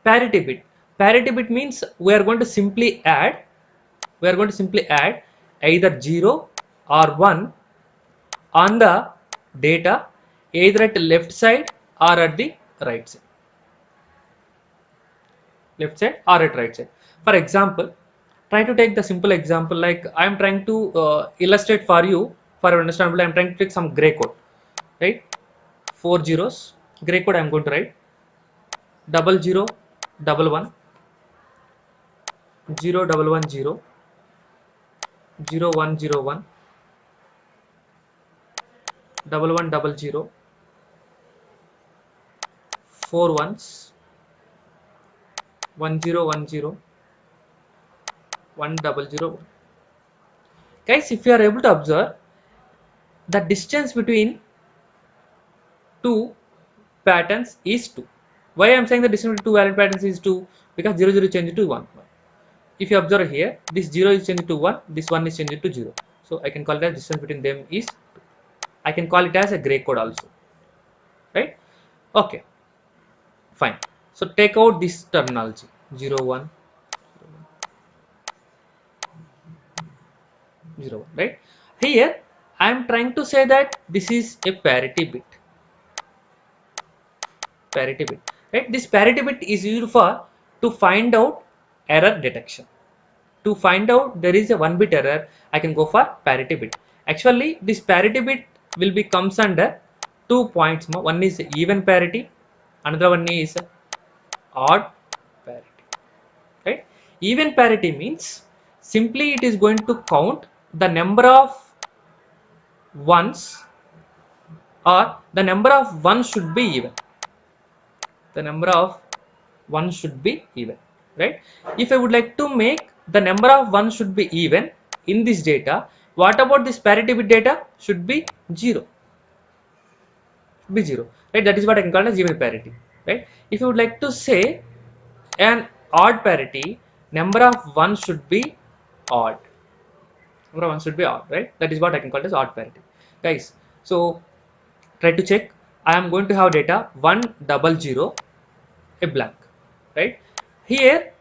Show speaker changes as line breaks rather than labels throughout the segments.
parity bit. Parity bit means we are going to simply add either 0 or 1 on the data, either at the left side or at the right side. Left side or at right side. For example, try to take the simple example, like I am trying to illustrate for you for your understandable. I am trying to take some gray code, right? 4 zeros gray code. I am going to write 00 11 0 11 0 0 1 0 1 11 00 4 ones 1 0 1 0 1 0 guys. If you are able to observe, the distance between two patterns is 2. Why I am saying the distance between two valid patterns is 2? Because 0 0 changes to 1. If you observe here, this 0 is changed to 1, this 1 is changed to 0. So I can call that distance between them is 2. I can call it as a gray code also, right? Okay, fine. So take out this terminology 0 1 0 1, right? Here I am trying to say that this is a parity bit. Parity bit, right? This parity bit is used for to find out error detection. To find out there is a 1 bit error, I can go for parity bit. Actually, this parity bit will be comes under 2 points. One is even parity, another one is odd parity, right? Even parity means simply it is going to count the number of ones, or the number of ones should be even. The number of ones should be even, right? If I would like to make the number of ones should be even in this data, what about this parity bit data? Should be 0. Be 0, right? That is what I can call as even parity, right? If you would like to say an odd parity, number of ones should be odd. Number of ones should be odd, right? That is what I can call as odd parity, guys. So try to check. I am going to have data 1 0 a blank, right? Here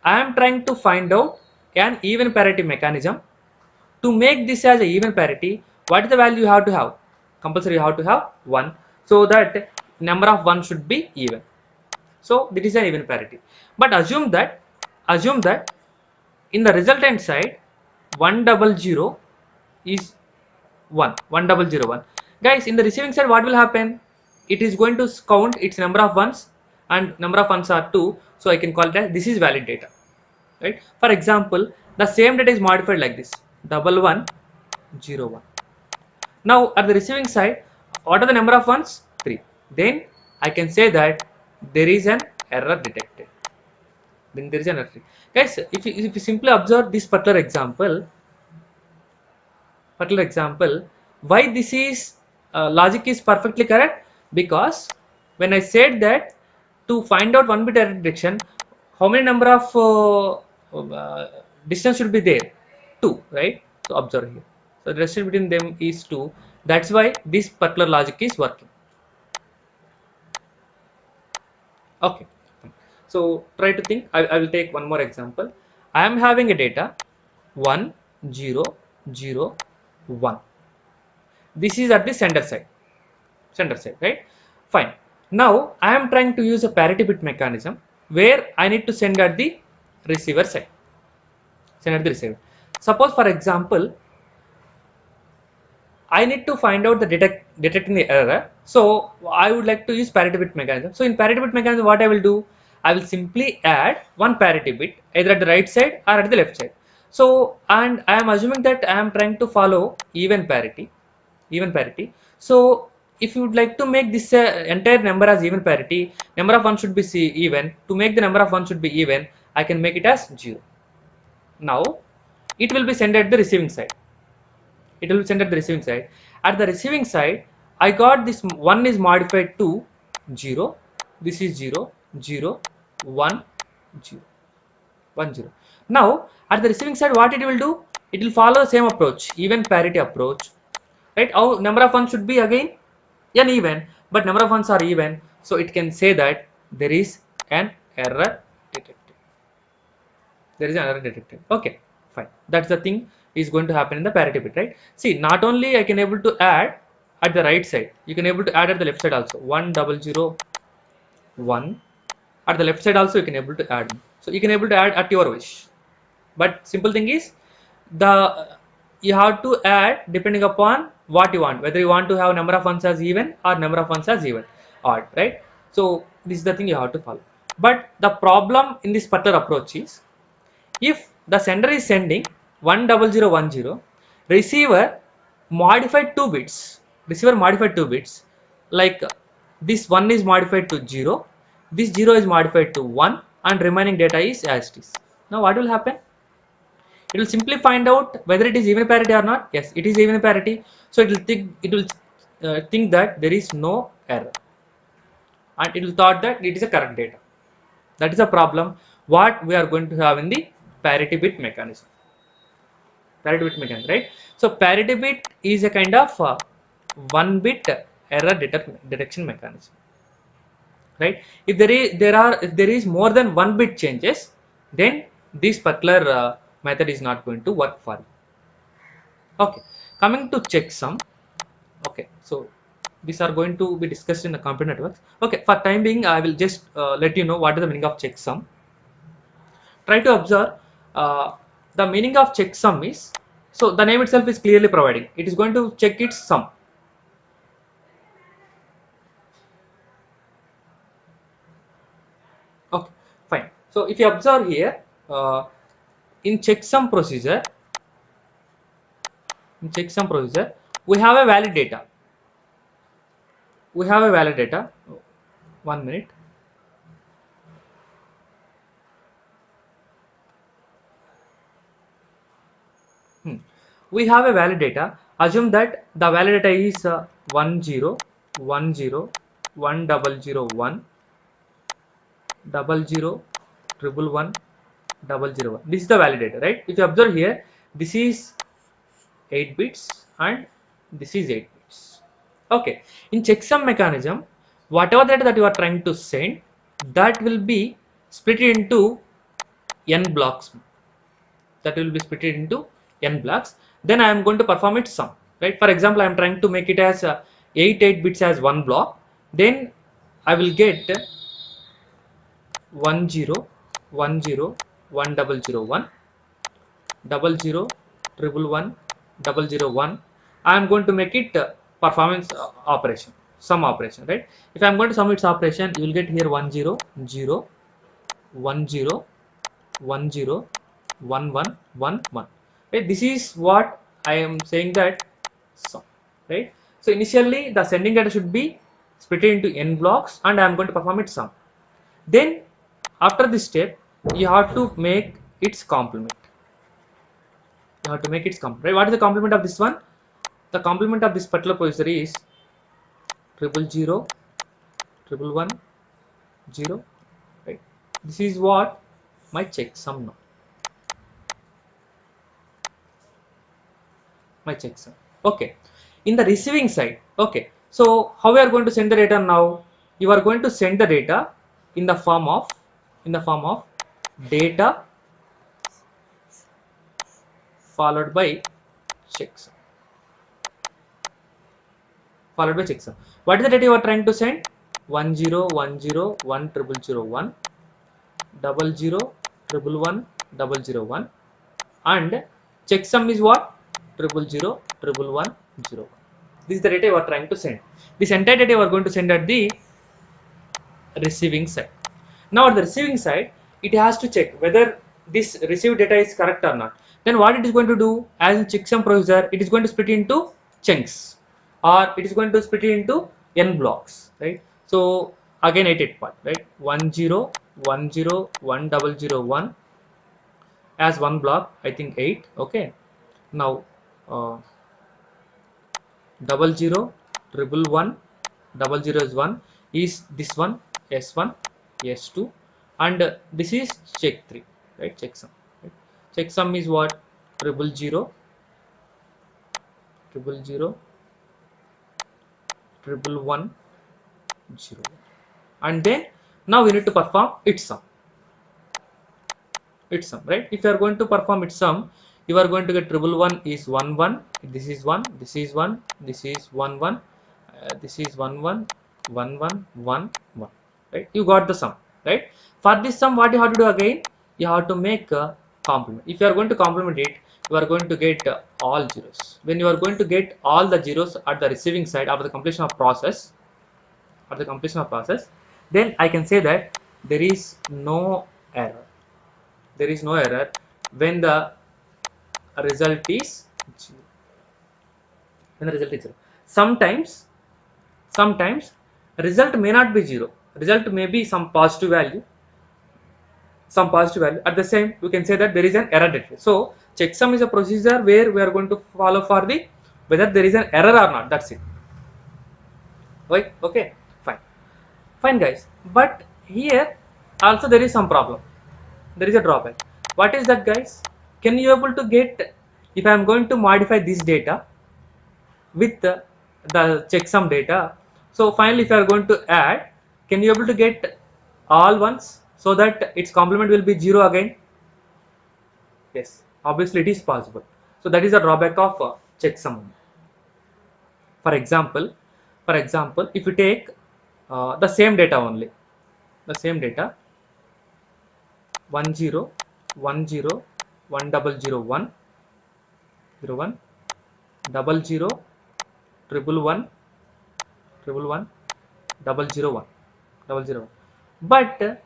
I am trying to find out an even parity mechanism. To make this as a even parity, what is the value you have to have? Compulsory you have to have 1, so that number of 1 should be even. So this is an even parity. But assume that in the resultant side 1 0 is 1 1 guys. In the receiving side, what will happen? It is going to count its number of ones, and number of ones are 2, so I can call that this is valid data, right? For example, the same data is modified like this 1 1 0 1. Now at the receiving side, what are the number of ones? 3. Then I can say that there is an error detected. Then there is an error. Guys, if you simply observe this particular example, why this is logic is perfectly correct? Because when I said that to find out 1 bit error detection, how many number of distance should be there? 2, right? So observe here. So the distance between them is 2. That's why this particular logic is working. Okay. So try to think. I will take one more example. I am having a data 1 0 0 1. This is at the sender side, right? Fine. Now I am trying to use a parity bit mechanism where I need to send at the receiver side. Suppose, for example, I need to find out the detecting the error. So I would like to use parity bit mechanism. So in parity bit mechanism, what I will do? I will simply add one parity bit either at the right side or at the left side. So, and I am assuming that I am trying to follow even parity. So if you would like to make this entire number as even parity, number of 1 should be even. To make the number of 1 should be even, I can make it as 0. Now it will be sent at the receiving side. At the receiving side, I got this 1 is modified to 0. This is 0 0 1 0 1 0. Now at the receiving side, what it will do? It will follow the same approach, even parity approach, right? Our number of 1 should be again uneven, but number of 1s are even, so it can say that there is an error detected. There is an error detected. Okay, fine. That's the thing is going to happen in the parity bit, right? See, not only I can able to add at the right side, you can able to add at the left side also. 1001. At the left side also you can able to add. So you can able to add at your wish. But simple thing is the you have to add depending upon what you want, whether you want to have number of ones as even or number of ones as even odd, right? So this is the thing you have to follow. But the problem in this particular approach is, if the sender is sending 10010, receiver modified 2 bits, like this 1 is modified to 0, this 0 is modified to 1, and remaining data is as it is. Now what will happen? It will simply find out whether it is even parity or not. Yes, it is even parity. So it will think that there is no error, and it will thought that it is a correct data. That is a problem what we are going to have in the parity bit mechanism. Parity bit mechanism, right? So parity bit is a kind of 1 bit error detection mechanism, right? If there is more than 1 bit changes, then this particular method is not going to work for you. Okay, coming to checksum. Okay, so these are going to be discussed in the computer networks. Okay, for time being, I will just let you know what is the meaning of checksum. Try to observe the meaning of checksum is, so the name itself is clearly providing it is going to check its sum. Okay, fine. So if you observe here, in checksum procedure, we have a valid data. Oh, 1 minute. We have a valid data. Assume that the valid data is 1 0 1 0 1 double 0 1 double 0 triple 1 double 0 1. This is the valid data, right? If you observe here, this is 8 bits and this is 8 bits. Okay, in checksum mechanism, whatever data that you are trying to send, that will be split into n blocks. That will be split into n blocks. Then I am going to perform its sum, right? For example, I am trying to make it as 8 bits as one block. Then I will get 1 0 1 0 1 double 0 1 double 0 triple 1 double 0 1. I am going to make it performance operation, sum operation, right? If I am going to sum its operation, you will get here 1 0 0 1 0 1 0 1 1 1 1, right? This is what I am saying, that sum, right? So initially the sending data should be split into n blocks and I am going to perform its sum. Then after this step, you have to make its complement. You have to make its complement, right? What is the complement of this one? The complement of this particular procedure is 000 111 0, right? This is what my checksum now. My checksum. Okay. In the receiving side, okay. So how we are going to send the data now? You are going to send the data in the form of data followed by checksum. What is the data you are trying to send? 1 0 1 0 1 triple 0 1 double 0 triple 1 double 0 1, and checksum is what? 0 triple 1 0 1. This is the data you are trying to send. This entire data you are going to send at the receiving side. Now at the receiving side, it has to check whether this received data is correct or not. Then what it is going to do, as in checksum procedure, it is going to split into chunks, or it is going to split into n blocks, right? So again 8 part, right? 1 0 1 0 1 double 0 1 as one block, I think 8. Okay. Now double 0 triple 1 double 0 is 1 is this one, s1 s2, and this is check 3, right? Checksum, right? Checksum is what? 000 000 111 0, and then now we need to perform its sum. its sum, right? If you are going to perform its sum, you are going to get triple one is 1 1, this is 1, this is 1, this is 1 1, this is 1 1, 1 1, 1 1, right? You got the sum, right? For this sum, what you have to do again? You have to make a complement. If you are going to complement it, you are going to get all zeros. When you are going to get all the zeros at the receiving side after the completion of process, then I can say that there is no error. There is no error when the result is 0. When the result is 0. Sometimes result may not be 0. Result may be some positive value. At the same, we can say that there is an error detected. So checksum is a procedure where we are going to follow for the whether there is an error or not. That's it. Right? Okay, fine guys. But here also there is some problem. There is a drawback. What is that, guys? Can you able to get, if I am going to modify this data with the checksum data, so finally if you are going to add, can you able to get all ones so that its complement will be 0 again? Yes, obviously it is possible. So that is a drawback of checksum. For example, if you take the same data only, the same data 1 0 1 0 1 double 0 1 0 1 double 0 triple 1 triple 1 double 0 1 double 0 1. But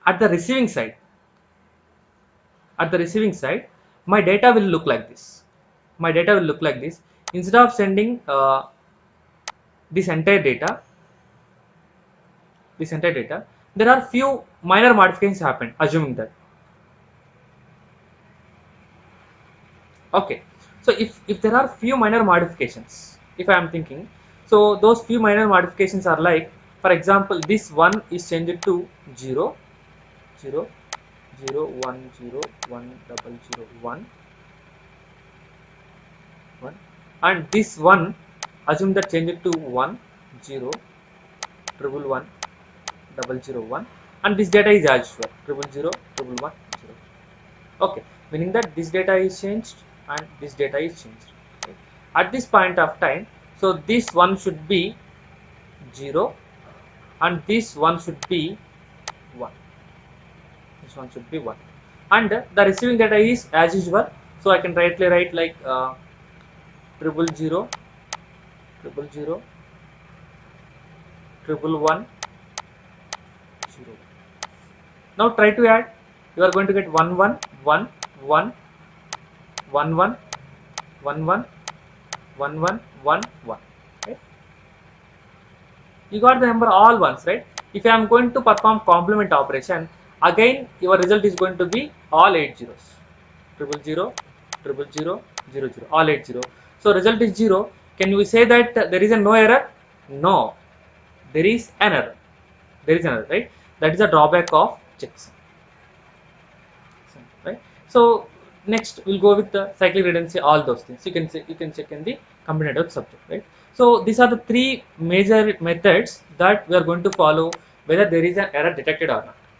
at the receiving side, my data will look like this. Instead of sending this entire data, there are few minor modifications happen. Assuming that, okay. So if there are few minor modifications, if I am thinking, so those few minor modifications are like, for example, this one is changed to 0 0 0 1 0 1 double 0 1 1, and this one assume that change it to 1 0 triple 1 double 0 1, and this data is as well triple 0 triple 1 0. Okay, meaning that this data is changed and this data is changed. Okay. At this point of time, so this one should be 0 and this one should be 1. This one should be 1, and the receiving data is as usual. So I can rightly write like triple 0 triple 0 triple 1 0. Now try to add. You are going to get 1 1 1 1 1 1 1 1 1 1 1 1. Right? You got the number all ones, right? If I am going to perform complement operation, again your result is going to be all 8 zeros. Triple 0 triple 0 0 0, all 8 0. So result is 0. Can we say that there is a no error? No, there is an error. Right? That is a drawback of checks. Right? So next we'll go with the cyclic redundancy, all those things. You can check in the computer network subject, right? So these are the three major methods that we are going to follow whether there is an error detected or not.